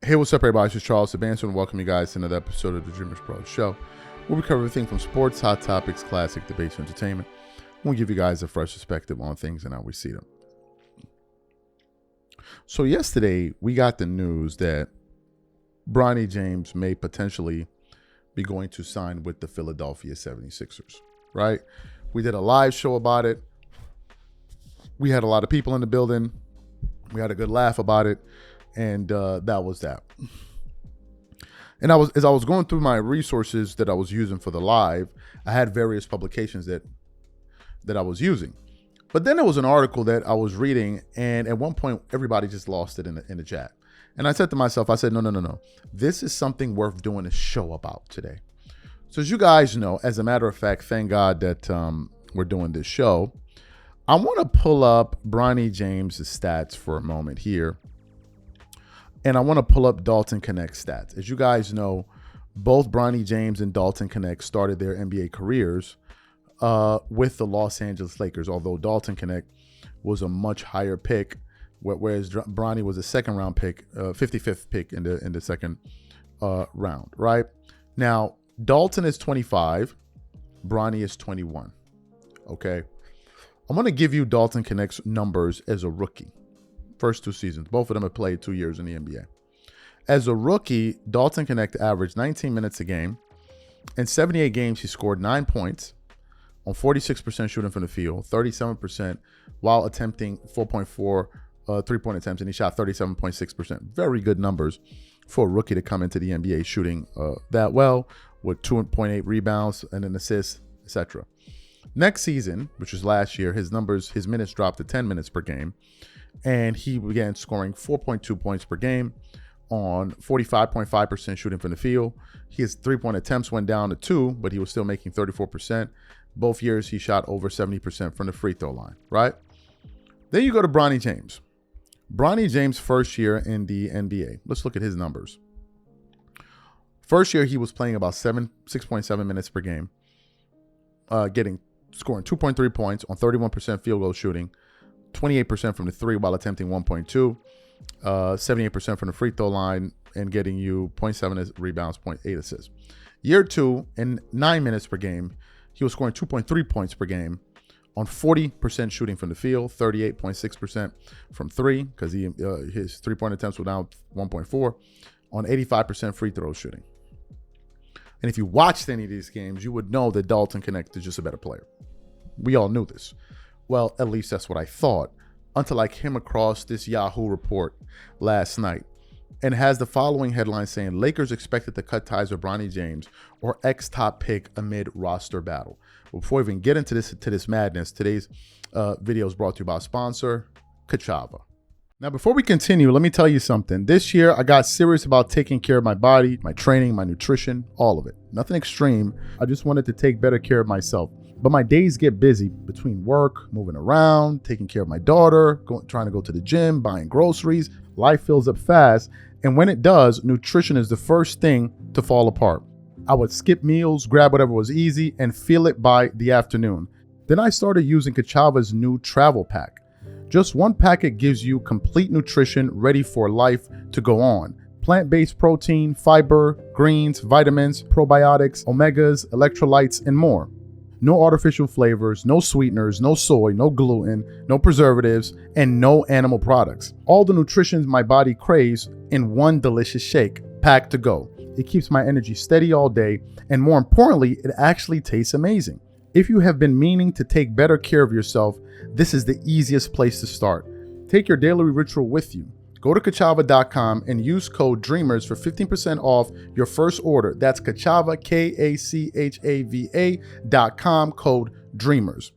Hey, what's up, everybody? This is Charles Sebastian, and welcome you guys to another episode of the DREAMERSPRO show, where we cover everything from sports, hot topics, classic debates, and entertainment. We'll give you guys a fresh perspective on things and how we see them. So yesterday, we got the news that Bronny James may potentially be going to sign with the Philadelphia 76ers, right? We did a live show about it. We had a lot of people in the building. We had a good laugh about it. And that was that. And as I was going through my resources that I was using for the live, I had various publications that I was using. But then there was an article that I was reading, and at one point, everybody just lost it in the chat. And I said to myself, I said, no. This is something worth doing a show about today. So as you guys know, as a matter of fact, thank God that we're doing this show. I want to pull up Bronny James' stats for a moment here. And I want to pull up Dalton Knecht's stats. As you guys know, both Bronny James and Dalton Knecht started their NBA careers with the Los Angeles Lakers, although Dalton Knecht was a much higher pick, whereas Bronny was a second-round pick, 55th pick in the second round, right? Now, Dalton is 25, Bronny is 21, okay? I'm going to give you Dalton Knecht's numbers as a rookie. First 2 seasons. Both of them have played 2 years in the NBA. As a rookie, Dalton Knecht averaged 19 minutes a game. In 78 games, he scored 9 points on 46% shooting from the field, 37% while attempting 4.4 three-point attempts, and he shot 37.6%. Very good numbers for a rookie to come into the NBA shooting that well, with 2.8 rebounds and an assist, etc. Next season, which was last year, his minutes dropped to 10 minutes per game. And he began scoring 4.2 points per game on 45.5% shooting from the field. His three-point attempts went down to 2, but he was still making 34%. Both years, he shot over 70% from the free throw line, right? Then you go to Bronny James. Bronny James' first year in the NBA. Let's look at his numbers. First year, he was playing about 6.7 minutes per game, scoring 2.3 points on 31% field goal shooting, 28% from the three while attempting 1.2, 78% from the free throw line, and getting you 0.7 rebounds, 0.8 assists. Year 2, in 9 minutes per game, he was scoring 2.3 points per game on 40% shooting from the field, 38.6% from three, because his three-point attempts were down 1.4, on 85% free throw shooting. And if you watched any of these games, you would know that Dalton Knecht is just a better player. We all knew this. Well, at least that's what I thought, until I came across this Yahoo report last night, and has the following headline saying, Lakers expected to cut ties with Bronny James or ex-top pick amid roster battle. Before we even get into this madness, today's video is brought to you by sponsor, Kachava. Now, before we continue, let me tell you something. This year, I got serious about taking care of my body, my training, my nutrition, all of it. Nothing extreme. I just wanted to take better care of myself. But my days get busy between work, moving around, taking care of my daughter, trying to go to the gym, buying groceries. Life fills up fast. And when it does, nutrition is the first thing to fall apart. I would skip meals, grab whatever was easy, and feel it by the afternoon. Then I started using Kachava's new travel pack. Just one packet gives you complete nutrition ready for life to go on. Plant-based protein, fiber, greens, vitamins, probiotics, omegas, electrolytes, and more. No artificial flavors, no sweeteners, no soy, no gluten, no preservatives, and no animal products. All the nutrition my body craves in one delicious shake, packed to go. It keeps my energy steady all day, and more importantly, it actually tastes amazing. If you have been meaning to take better care of yourself, this is the easiest place to start. Take your daily ritual with you. Go to Kachava.com and use code DREAMERS for 15% off your first order. That's Kachava, Kachava.com, code DREAMERS.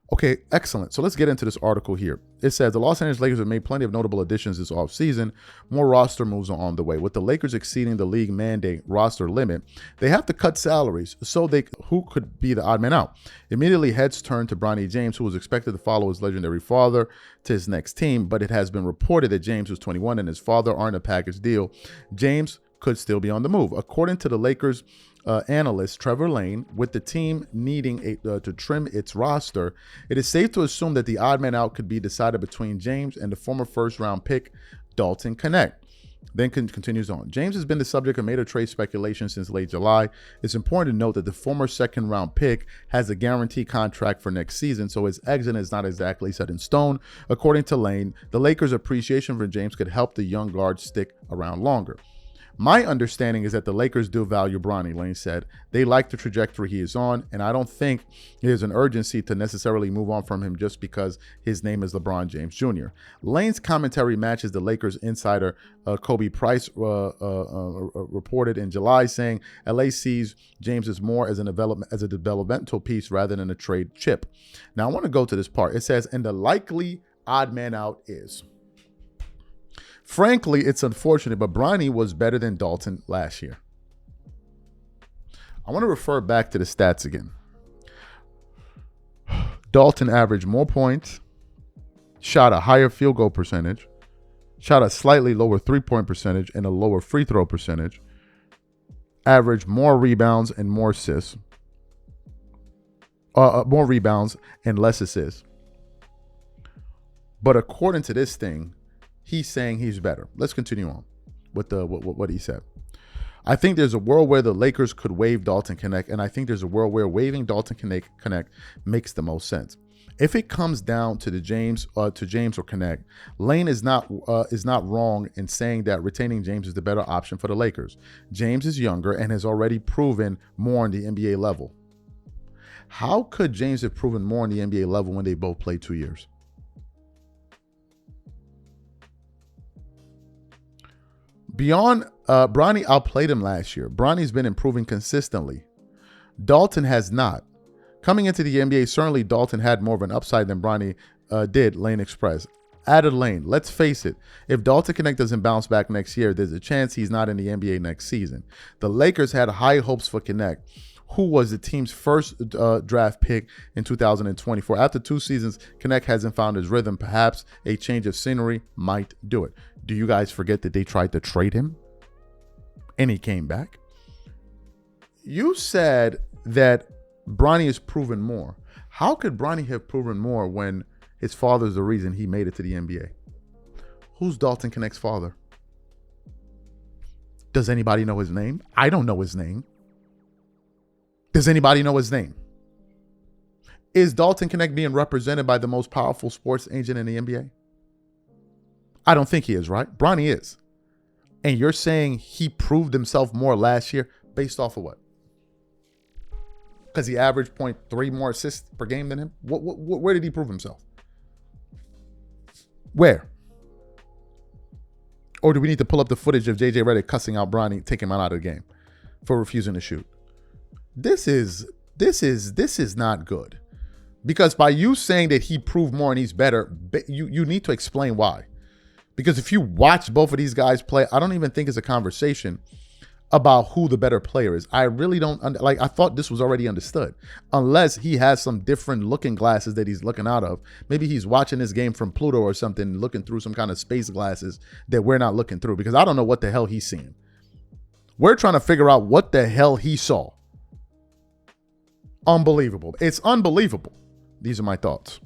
Okay, excellent. So let's get into this article here. It says the Los Angeles Lakers have made plenty of notable additions this offseason. More roster moves are on the way. With the Lakers exceeding the league mandate roster limit, they have to cut salaries. So who could be the odd man out? Immediately heads turned to Bronny James, who was expected to follow his legendary father to his next team. But it has been reported that James, who's 21, and his father aren't a package deal. James could still be on the move. According to the Lakers analyst Trevor Lane, with the team needing to trim its roster, it is safe to assume that the odd man out could be decided between James and the former first-round pick Dalton Knecht. Then continues on. James has been the subject of major trade speculation since late July. It's important to note that the former second-round pick has a guaranteed contract for next season, so his exit is not exactly set in stone. According to Lane, the Lakers' appreciation for James could help the young guard stick around longer. My understanding is that the Lakers do value Bronny, Lane said. They like the trajectory he is on, and I don't think there's an urgency to necessarily move on from him just because his name is LeBron James Jr. Lane's commentary matches the Lakers insider Kobe Price reported in July, saying LA sees James as more as a developmental piece rather than a trade chip. Now, I want to go to this part. It says, and the likely odd man out is... Frankly, it's unfortunate, but Bronny was better than Dalton last year. I want to refer back to the stats again. Dalton averaged more points, shot a higher field goal percentage, shot a slightly lower three-point percentage and a lower free throw percentage, averaged more rebounds and more assists, more rebounds and less assists. But according to this thing, he's saying he's better. Let's continue on with what he said. I think there's a world where the Lakers could waive Dalton Knecht, and I think there's a world where waiving Dalton Knecht makes the most sense. If it comes down to James or Knecht, Lane is not wrong in saying that retaining James is the better option for the Lakers. James is younger and has already proven more on the NBA level. How could James have proven more on the NBA level when they both played 2 years? Beyond Bronny outplayed him last year. Bronny's been improving consistently. Dalton has not. Coming into the NBA, certainly Dalton had more of an upside than Bronny did, Lane expressed. Added Lane, let's face it, if Dalton Knecht doesn't bounce back next year, there's a chance he's not in the NBA next season. The Lakers had high hopes for Knecht, who was the team's first draft pick in 2024. After 2 seasons, Knecht hasn't found his rhythm. Perhaps a change of scenery might do it. Do you guys forget that they tried to trade him and he came back? You said that Bronny has proven more. How could Bronny have proven more when his father's the reason he made it to the NBA? Who's Dalton Knecht's father? Does anybody know his name? I don't know his name. Does anybody know his name? Is Dalton Knecht being represented by the most powerful sports agent in the NBA? I don't think he is, right? Bronny is. And you're saying he proved himself more last year based off of what? Because he averaged 0.3 more assists per game than him? Where did he prove himself? Where? Or do we need to pull up the footage of JJ Redick cussing out Bronny, taking him out of the game for refusing to shoot? This is not good. Because by you saying that he proved more and he's better, you need to explain why. Because if you watch both of these guys play, I don't even think it's a conversation about who the better player is. I really don't, I thought this was already understood. Unless he has some different looking glasses that he's looking out of. Maybe he's watching this game from Pluto or something, looking through some kind of space glasses that we're not looking through. Because I don't know what the hell he's seeing. We're trying to figure out what the hell he saw. Unbelievable. It's unbelievable. These are my thoughts.